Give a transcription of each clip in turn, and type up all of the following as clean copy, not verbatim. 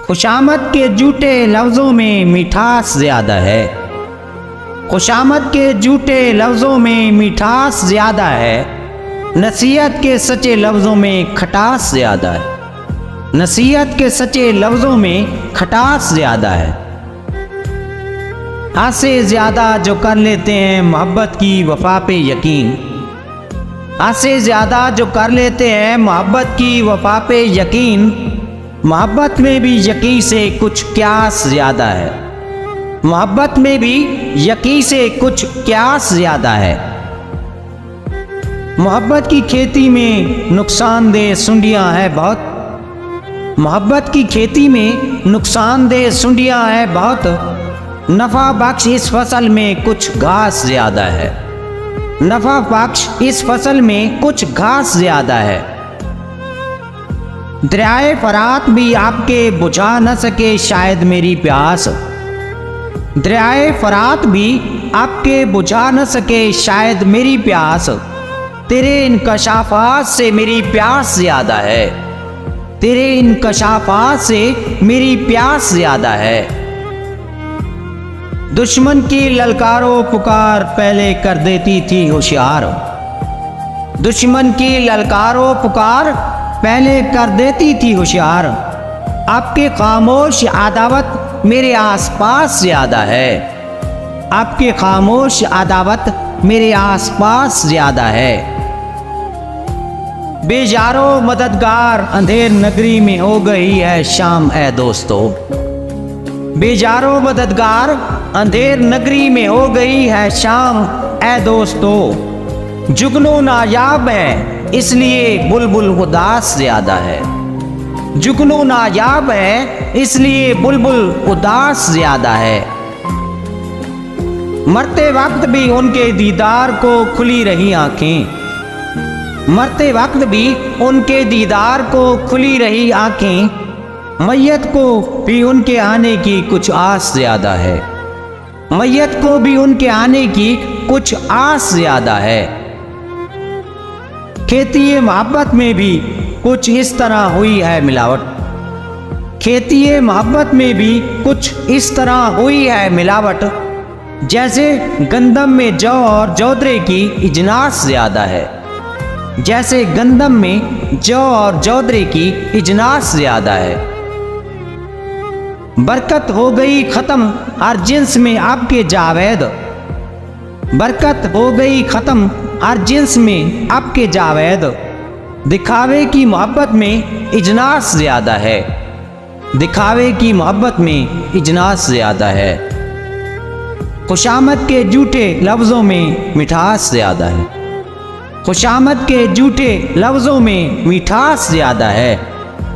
खुशामद के झूठे लफ्ज़ों में मिठास ज़्यादा है। खुशामद के झूठे लफ्ज़ों में मिठास ज़्यादा है। नसीहत के सच्चे लफ्ज़ों में खटास ज़्यादा है। नसीहत के सच्चे लफ्ज़ों में खटास ज़्यादा है। हद से ज़्यादा जो कर लेते हैं मोहब्बत की वफा पे यकीन। हद से ज़्यादा जो कर लेते हैं मोहब्बत की वफा पे यकीन। मोहब्बत में भी यकीन से कुछ क्यास ज़्यादा है। मोहब्बत में भी यकीन से कुछ क्यास ज़्यादा है। मोहब्बत की खेती में नुकसानदेह सुंडियाँ है बहुत। मोहब्बत की खेती में नुकसानदेह सुंडियाँ है बहुत। नफ़ा बख्श इस फसल में कुछ घास ज़्यादा है। नफ़ा बख्श इस फसल में कुछ घास ज़्यादा है। दरियाए फरात भी आपके बुझा न सके शायद मेरी प्यास। दरियाए फरात भी आपके बुझा न सके शायद मेरी प्यास। तेरे इंकशाफात से मेरी प्यास ज़्यादा है। तेरे इंकशाफात से मेरी प्यास ज़्यादा है। दुश्मन की ललकारो पुकार पहले कर देती थी होशियार। दुश्मन की ललकारो पुकार पहले कर देती थी होशियार। आपके खामोश अदावत मेरे आसपास ज़्यादा है। आपके खामोश अदावत मेरे आसपास ज़्यादा है। बेजारो मददगार अंधेर नगरी में हो गई है शाम ए दोस्तों। बेजारो मददगार अंधेर नगरी में हो गई है शाम ए दोस्तों। जुगनू नायाब है इसलिए बुलबुल उदास ज़्यादा है। जुगनू नायाब है इसलिए बुलबुल उदास ज़्यादा है। मरते वक्त भी उनके दीदार को खुली रही आंखें। मरते वक्त भी उनके दीदार को खुली रही आंखें। मैयत को भी उनके आने की कुछ आस ज़्यादा है। मैयत को भी उनके आने की कुछ आस ज़्यादा है। खेती मोहब्बत में भी कुछ इस तरह हुई है मिलावट। खेती मोहब्बत में भी कुछ इस तरह हुई है मिलावट। जैसे गंदम में जौ और जौदरे की इजनास ज़्यादा है। जैसे गंदम में जौ और जौदरे की इजनास ज़्यादा है। बरकत हो गई ख़त्म हर जिन्स में आपके जावेद। बरकत हो गई ख़त्म हर जिन्स में आपके जावेद। दिखावे की मोहब्बत में इजनास ज़्यादा है। दिखावे की मोहब्बत में इजनास ज़्यादा है। खुशामद के झूठे लफ्ज़ों में मिठास ज़्यादा है। खुशामद के झूठे लफ्ज़ों में मिठास ज़्यादा है।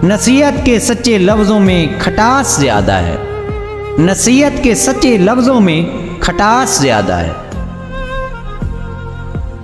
नसीहत के सच्चे लफ्ज़ों में खटास ज़्यादा है। नसीहत के सच्चे लफ्ज़ों में खटास ज़्यादा है।